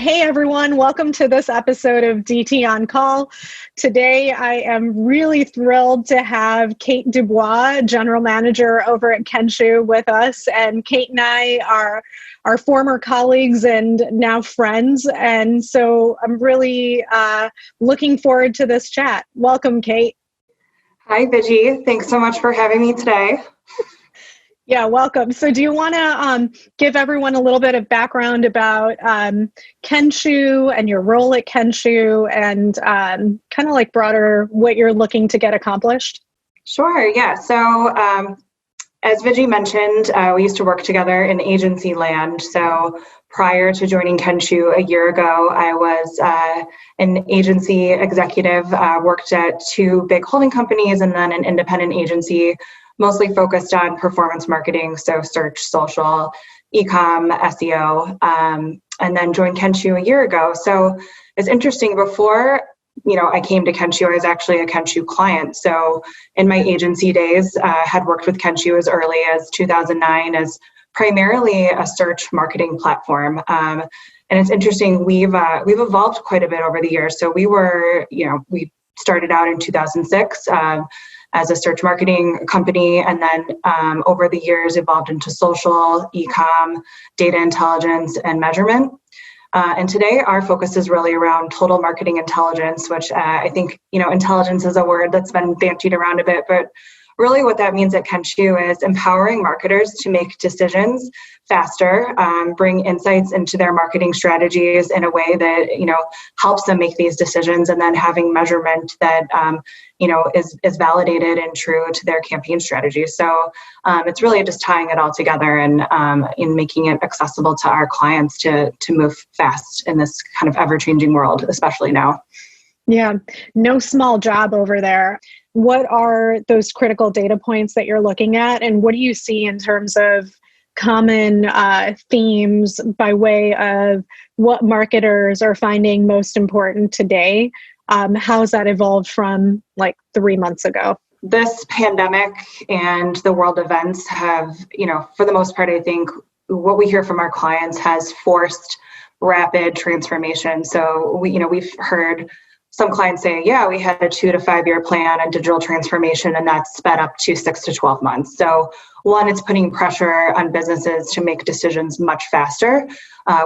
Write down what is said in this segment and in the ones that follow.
Hey everyone, welcome to this episode of DT on Call. Today I am really thrilled to have Kate DuBois, General Manager over at Kenshoo, with us. And Kate and I are former colleagues and now friends. And so I'm really looking forward to this chat. Welcome, Kate. Hi, Viji. Thanks so much for having me today. Yeah, welcome. So do you want to give everyone a little bit of background about Kenshoo and your role at Kenshoo and kind of like broader what you're looking to get accomplished? Sure, yeah. So as Viji mentioned, we used to work together in agency land. So prior to joining Kenshoo a year ago, I was an agency executive, worked at two big holding companies and then an independent agency, mostly focused on performance marketing, so search, social, e-com, SEO, and then joined Kenshoo a year ago. So it's interesting, before I came to Kenshoo, I was actually a Kenshoo client. So in my agency days, had worked with Kenshoo as early as 2009 as primarily a search marketing platform. And it's interesting, we've evolved quite a bit over the years. So we started out in 2006, as a search marketing company, and then over the years evolved into social, e-com, data intelligence, and measurement. And today our focus is really around total marketing intelligence, which I think, intelligence is a word that's been bantied around a bit, but really what that means at Kenshoo is empowering marketers to make decisions faster, bring insights into their marketing strategies in a way that, helps them make these decisions, and then having measurement that, is validated and true to their campaign strategy. So it's really just tying it all together and in making it accessible to our clients to move fast in this kind of ever-changing world, especially now. Yeah, no small job over there. What are those critical data points that you're looking at? And what do you see in terms of common themes by way of what marketers are finding most important today? How has that evolved from like 3 months ago? This pandemic and the world events have, for the most part, I think what we hear from our clients has forced rapid transformation. So we've heard some clients say, yeah, we had a 2 to 5 year plan on digital transformation, and that's sped up to 6 to 12 months. So one, it's putting pressure on businesses to make decisions much faster,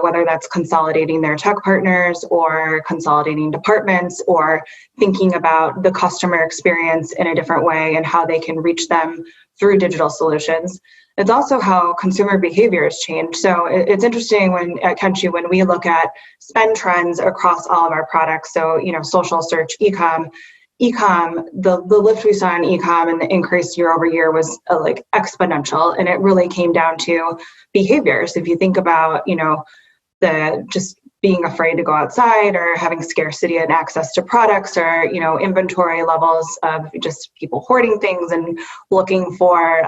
whether that's consolidating their tech partners or consolidating departments or thinking about the customer experience in a different way and how they can reach them through digital solutions. It's also how consumer behavior has changed. So it's interesting at Kenshoo, when we look at spend trends across all of our products, so, social, search, e-com, the lift we saw in e-com and the increase year over year was like exponential. And it really came down to behaviors. If you think about, the just being afraid to go outside or having scarcity and access to products or, inventory levels of just people hoarding things and looking for,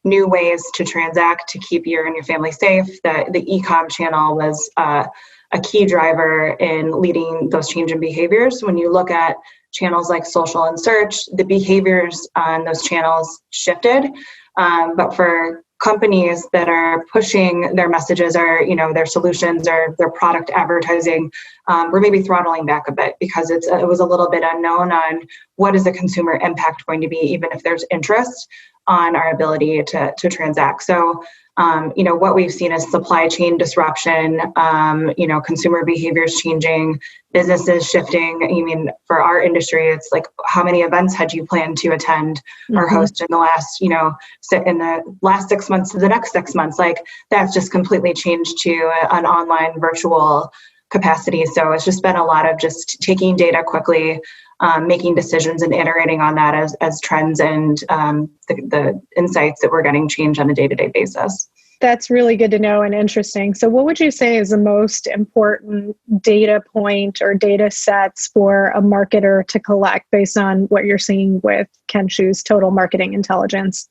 new ways to transact to keep you and your family safe. The e-com channel was a key driver in leading those change in behaviors. When you look at channels like social and search, the behaviors on those channels shifted. But for companies that are pushing their messages or, their solutions or their product advertising, we're maybe throttling back a bit because it was a little bit unknown on what is the consumer impact going to be, even if there's interest on our ability to transact. So, what we've seen is supply chain disruption, consumer behaviors changing, businesses shifting. For our industry, it's like, how many events had you planned to attend or host in the last, in the last 6 months to the next 6 months? Like, that's just completely changed to an online virtual capacity. So it's just been a lot of just taking data quickly, making decisions and iterating on that as trends and the insights that we're getting change on a day-to-day basis. That's really good to know and interesting. So what would you say is the most important data point or data sets for a marketer to collect based on what you're seeing with Kenshoo's total marketing intelligence?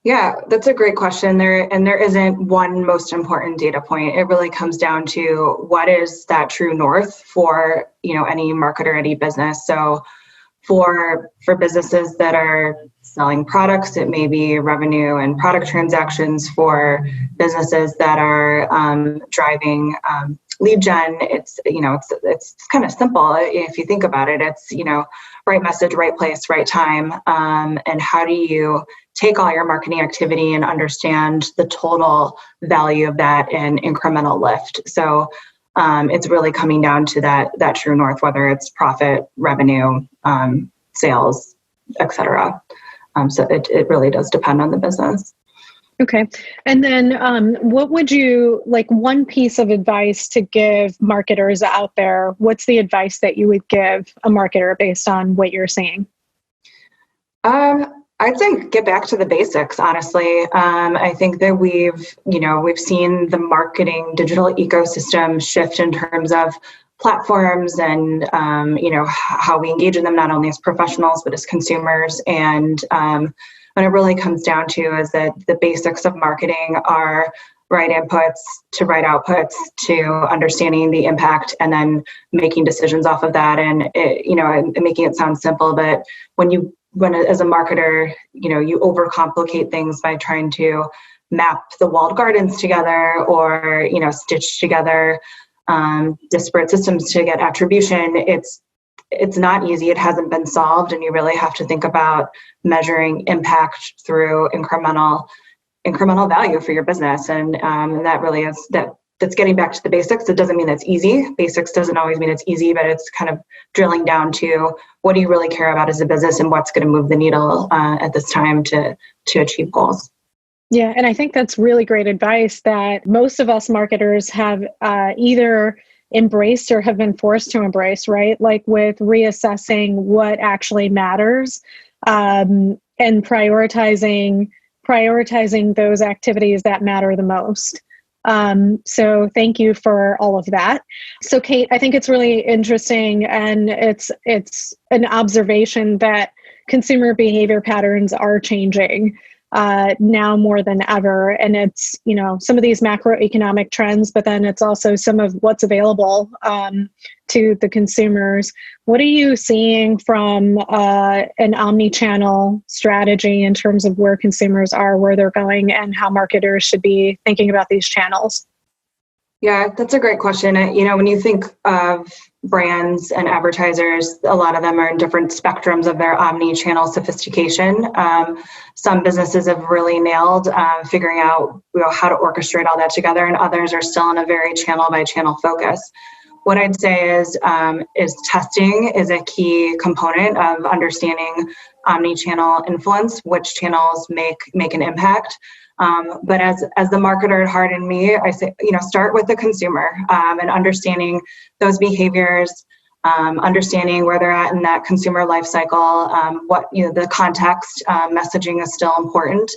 Yeah, that's a great question. There isn't one most important data point. It really comes down to what is that true north for any marketer, any business. So for businesses that are selling products. It may be revenue and product transactions for businesses that are driving lead gen. It's kind of simple if you think about it. It's right message, right place, right time, and how do you take all your marketing activity and understand the total value of that and incremental lift. So it's really coming down to that true north, whether it's profit, revenue, sales, etc. So it really does depend on the business. Okay. And then what would you, like one piece of advice to give marketers out there? What's the advice that you would give a marketer based on what you're seeing? I'd say get back to the basics, honestly. I think that we've seen the marketing digital ecosystem shift in terms of platforms and, how we engage in them, not only as professionals, but as consumers. And what it really comes down to is that the basics of marketing are right inputs to right outputs to understanding the impact and then making decisions off of that. And, making it sound simple, but when as a marketer, you overcomplicate things by trying to map the walled gardens together or, stitch together disparate systems to get attribution. It's not easy. It hasn't been solved. And you really have to think about measuring impact through incremental value for your business. And that really is that's getting back to the basics. It doesn't mean it's easy. Basics doesn't always mean it's easy, but it's kind of drilling down to what do you really care about as a business and what's going to move the needle at this time to achieve goals. Yeah. And I think that's really great advice that most of us marketers have either embraced or have been forced to embrace, right? Like with reassessing what actually matters and prioritizing those activities that matter the most. So thank you for all of that. So Kate, I think it's really interesting and it's an observation that consumer behavior patterns are changing now more than ever. And it's, some of these macroeconomic trends, but then it's also some of what's available to the consumers. What are you seeing from an omnichannel strategy in terms of where consumers are, where they're going, and how marketers should be thinking about these channels? Yeah, that's a great question. When you think of brands and advertisers, a lot of them are in different spectrums of their omni-channel sophistication. Some businesses have really nailed figuring out how to orchestrate all that together, and others are still in a very channel by channel focus. What I'd say is testing is a key component of understanding omni-channel influence, which channels make an impact. But as the marketer at heart in me, I say, start with the consumer and understanding those behaviors, understanding where they're at in that consumer life cycle, what, the context, messaging is still important.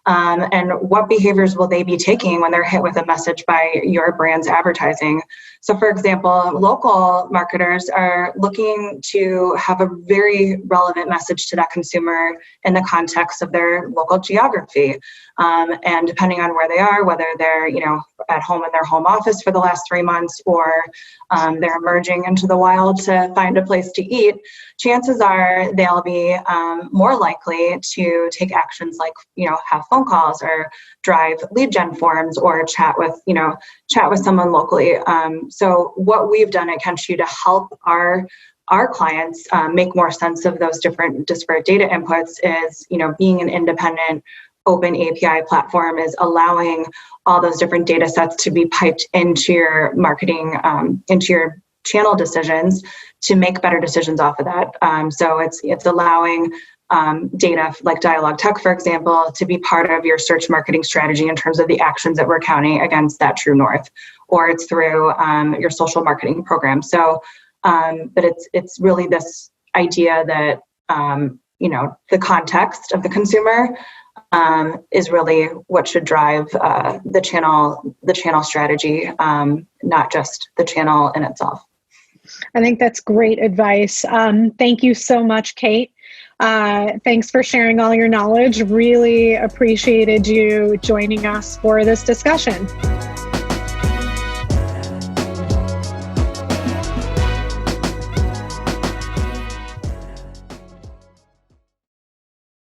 And what behaviors will they be taking when they're hit with a message by your brand's advertising? So for example, local marketers are looking to have a very relevant message to that consumer in the context of their local geography. And depending on where they are, whether they're, at home in their home office for the last 3 months or they're emerging into the wild to find a place to eat, chances are they'll be more likely to take actions like, have phone calls or drive lead gen forms or chat with someone locally. So what we've done at Kenshoo to help our clients make more sense of those different disparate data inputs is, being an independent open API platform is allowing all those different data sets to be piped into your marketing, into your channel decisions to make better decisions off of that. So it's allowing data like DialogTech, for example, to be part of your search marketing strategy in terms of the actions that we're counting against that true north, or it's through your social marketing program. So, but it's really this idea that, the context of the consumer is really what should drive the channel strategy, not just the channel in itself. I think that's great advice. Thank you so much, Kate. Thanks for sharing all your knowledge. Really appreciated you joining us for this discussion.